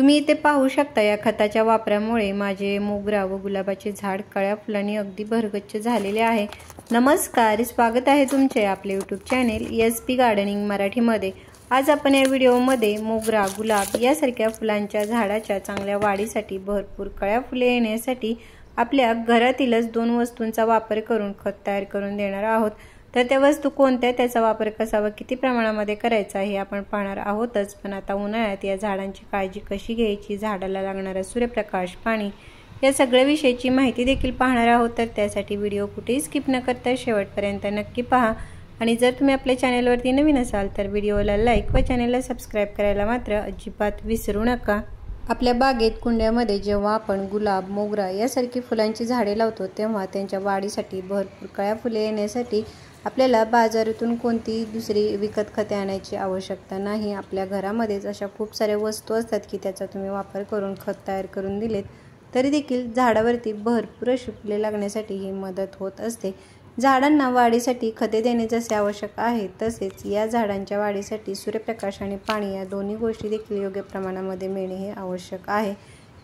तुम्ही इथे पाहू शकता या खताच्या वापरामुळे माझे मोगरा व गुलाबाचे झाड कळ्या फुलांनी अगदी भरगच्च झालेले आहे। नमस्कार, स्वागत आहे तुमचे आपले YouTube चॅनेल SP गार्डनिंग मराठीमध्ये। आज आपण या व्हिडिओमध्ये मोगरा, गुलाब यासारख्या फुलांच्या झाडाच्या चांगल्या वाढीसाठी भरपूर कळ्या फुले येण्यासाठी आपल्या घरातीलच 2 वस्तूंचा वापर करून खत तयार करून देणार आहोत। तर त्या वस्तू कोणत्या, त्याचा वापर कसा व किती प्रमाणामध्ये करायचा हे आपण पाहणार आहोतच। पण आता उन्हाळ्यात या झाडांची काळजी कशी घ्यायची, झाडाला लागणारा सूर्यप्रकाश, पाणी या सगळ्या विषयीची माहिती देखील पाहणार आहोत। तर त्यासाठी व्हिडिओ कुठेही स्किप न करता शेवटपर्यंत नक्की पहा। आणि जर तुम्ही आपल्या चॅनलवरती नवीन असाल तर व्हिडिओला लाईक व चॅनलला सबस्क्राइब करायला मात्र अजिबात विसरू नका। आपल्या बागेत कुंड्यामध्ये जेव्हा आपण गुलाब, मोगरा यासारखी फुलांची झाडे लावतो तेव्हा त्यांच्या वाढीसाठी भरपूर कळ्या फुले येण्यासाठी आपल्याला बाजारातून कोणती दुसरी विकत खते आणायची आवश्यकता नाही। आपल्या घरामध्येच अशा खूप साऱ्या वस्तू असतात की त्याचा तुम्ही वापर करून खत तयार करून दिलेत तरी देखील झाडावरती भरपूर अशी फुले लागण्यासाठी ही मदत होत असते। झाडांना वाढीसाठी खते देणे जसे आवश्यक आहे तसेच या झाडांच्या वाढीसाठी सूर्यप्रकाश आणि पाणी या दोन्ही गोष्टी देखील योग्य प्रमाणामध्ये मिळणे हे आवश्यक आहे।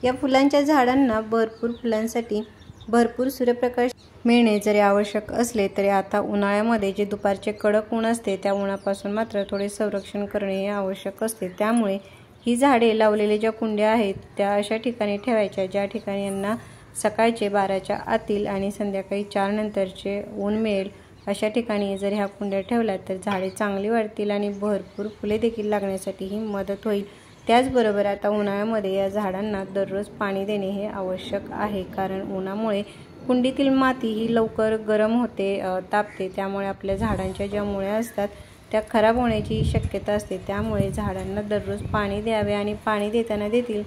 या फुलांच्या झाडांना भरपूर फुलांसाठी भरपूर सूर्यप्रकाश मिळणे जरी आवश्यक असले तरी आता उन्हाळ्यामध्ये जे दुपारचे कडक ऊन असते त्या उन्हापासून मात्र थोडे संरक्षण करणे हे आवश्यक असते। त्यामुळे ही झाडे लावलेले ज्या कुंड्या आहेत त्या अशा ठिकाणी ठेवायच्या ज्या ठिकाणी यांना सकाळचे 12च्या आतील आणि संध्याकाळी 4 नंतरचे ऊन मिळेल अशा ठिकाणी जर ह्या कुंड्या ठेवल्या तर झाडे चांगली वाढतील आणि भरपूर फुले देखील लागण्यासाठी ही मदत होईल। त्याचबरोबर आता उन्हाळ्यामध्ये या झाडांना दररोज पाणी देणे हे आवश्यक आहे, कारण उन्हामुळे कुंडीतील माती ही लवकर गरम होते, तापते। त्यामुळे आपल्या झाडांच्या ज्या मुळ्या असतात त्या खराब होण्याची शक्यता असते। त्यामुळे झाडांना दररोज पाणी द्यावे आणि पाणी देताना देखील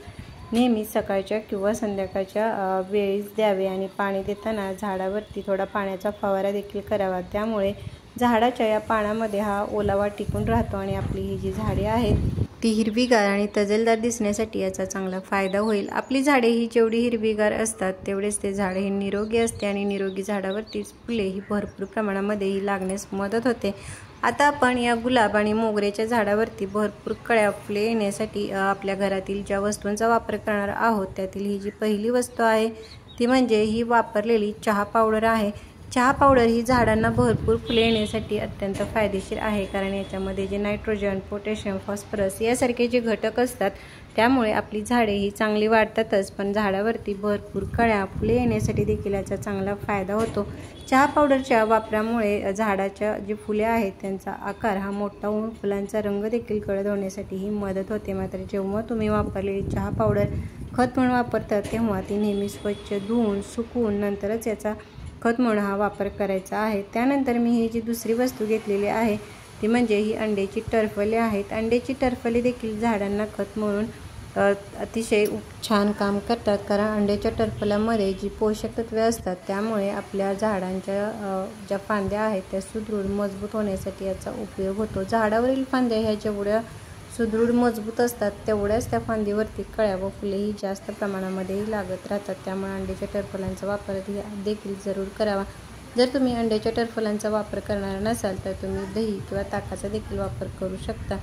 नेहमी सकाळच्या किंवा संध्याकाळच्या वेळीच द्यावे आणि पाणी देताना झाडावरती थोडा पाण्याचा फवारा देखील करावा। त्यामुळे झाडाच्या या पानामध्ये हा ओलावा टिकून राहतो आणि आपली ही जी झाडे आहेत ती हिरवीगार आणि तजेलदार दिसण्यासाठी याचा चांगला फायदा होईल। आपली झाडे ही जेवढी हिरवीगार असतात तेवढेच ते झाड हे निरोगी असते आणि निरोगी झाडावरतीच फुले ही भरपूर प्रमाणामध्ये ही लागण्यास मदत होते। आता आपण या गुलाब आणि मोगऱ्याच्या झाडावरती भरपूर कळ्या फुले येण्यासाठी आपल्या घरातील ज्या वस्तूंचा वापर करणार आहोत त्यातील ही जी पहिली वस्तू आहे ती म्हणजे ही वापरलेली चहा पावडर आहे। चहा पावडर ही झाडांना भरपूर फुले येण्यासाठी अत्यंत फायदेशीर आहे, कारण याच्यामध्ये जे नायट्रोजन, पोटॅशियम, फॉस्फरस यासारखे जे घटक असतात त्यामुळे आपली झाडे ही चांगली वाढतातच पण झाडावरती भरपूर कळ्या फुले येण्यासाठी देखील याचा चांगला फायदा होतो। चहा पावडरच्या वापरामुळे झाडाच्या जी फुले आहेत त्यांचा आकार हा मोठा होऊन फुलांचा रंग देखील गडद होण्यासाठी ही मदत होते। मात्र जेव्हा तुम्ही वापरलेली चहा पावडर खत म्हणून वापरता तेव्हा ती नेहमी स्वच्छ धुवून सुकवून नंतरच याचा खत म्हणून हा वापर करायचा आहे। त्यानंतर मी ही जी दुसरी वस्तू घेतलेली आहे ती म्हणजे ही अंड्याची टरफले आहेत। अंड्याची टरफले देखील झाडांना खत म्हणून अतिशय छान काम करतात, कारण अंड्याच्या टरफल्यामध्ये जी पोषक तत्वे असतात त्यामुळे आपल्या झाडांच्या ज्या फांद्या आहेत त्या सुदृढ मजबूत होण्यासाठी याचा उपयोग होतो। झाडावरील फांद्या ह्या जेवढ्या सुदृढ मजबूत असतात तेवढ्याच त्या फांदीवरती कळ्या व फुलेही जास्त प्रमाणामध्येही लागत राहतात। त्यामुळे अंड्याच्या टरफलांचा वापर देखील जरूर करावा। जर तुम्ही अंड्याच्या टरफलांचा वापर करणार नसाल तर तुम्ही दही किंवा ताकाचा देखील वापर करू शकता।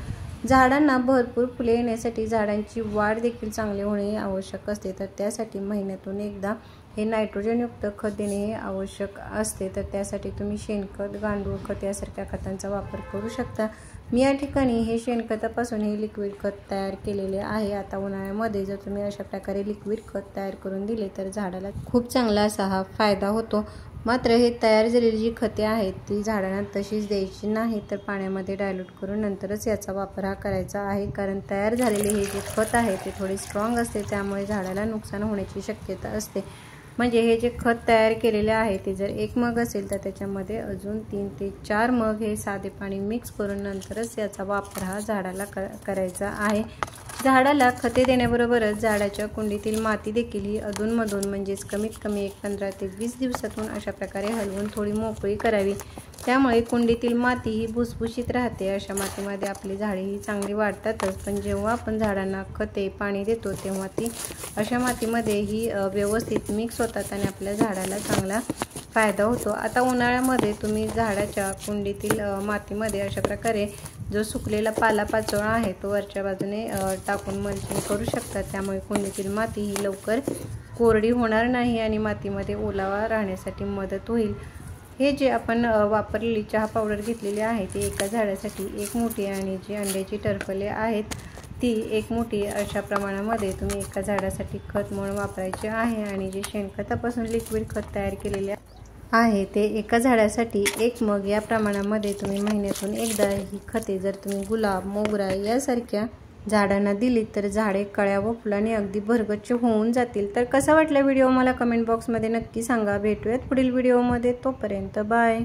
झाडांना भरपूर फुले येण्यासाठी झाडांची वाढ देखील चांगली होणे आवश्यक असते, तर त्यासाठी महिन्यातून एकदा हे नायट्रोजनयुक्त खत देणे हे आवश्यक असते। तर त्यासाठी तुम्ही शेणखत, गांडूळ खत यासारख्या खतांचा वापर करू शकता। मी या ठिकाणी हे शेणखतापासून हे लिक्विड खत तयार केलेले आहे। आता उन्हाळ्यामध्ये जर तुम्ही अशा प्रकारे लिक्विड खत तयार करून दिले तर झाडाला खूप चांगला असा हा फायदा होतो। मात्र हे तयार झालेली जी खते आहेत ती झाडांना तशीच द्यायची नाही, तर पाण्यामध्ये डायल्यूट करून नंतरच याचा वापर हा करायचा आहे, कारण तयार झालेले हे जे खत आहे ते थोडे स्ट्रॉंग असते त्यामुळे झाडाला नुकसान होण्याची शक्यता असते। म्हणजे हे जे खत तयार केलेले आहे ते जर 1 मग असेल तर त्याच्यामध्ये अजून 3 ते 4 मग हे साधे पाणी मिक्स करून नंतरच याचा वापर हा झाडाला करायचा आहे। झाडाला खते देण्याबरोबरच झाडाच्या कुंडीतील माती देखील ही अधूनमधून म्हणजेच कमीत कमी 15 ते 20 दिवसातून अशा प्रकारे हलवून थोडी मोकळी करावी। त्यामुळे कुंडीतील माती ही भुसभुशीत राहते। अशा मातीमध्ये आपली झाडे ही चांगली वाढतातच, पण जेव्हा आपण झाडांना खते, पाणी देतो तेव्हा ती अशा मातीमध्ये ही व्यवस्थित मिक्स होतात आणि आपल्या झाडाला चांगला फायदा होतो। आता उन्हाळ्यामध्ये तुम्ही झाडाच्या कुंडीतील मातीमध्ये अशा प्रकारे जो सुकलेला पालापाचोळा आहे तो वरच्या बाजूने टाकून मल्चिंग करू शकता। त्यामुळे कुंडीतील माती ही लवकर कोरडी होणार नाही आणि मातीमध्ये ओलावा राहण्यासाठी मदत होईल। हे जे आपण वापरलेली चहा पावडर घेतलेली आहे ती एका झाडासाठी 1 मुठी आणि जी अंड्याची टरफले आहेत ती 1 मुठी अशा प्रमाणामध्ये तुम्ही एका झाडासाठी खत म्हणून वापरायचे आहे। आणि जे शेणखतापासून लिक्विड खत तयार केलेले आहे ते एका झाडासाठी 1 मग या प्रमाणामध्ये तुम्ही महिन्यातून एकदा ही खते जर तुम्ही गुलाब, मोगरा यासारख्या झाडांना दिली तर झाडे कळ्या व फुलांनी अगदी भरगच्च होऊन जातील। तर कसा वाटला व्हिडिओ मला कमेंट बॉक्समध्ये नक्की सांगा। भेटूयात पुढील व्हिडिओमध्ये, तोपर्यंत बाय।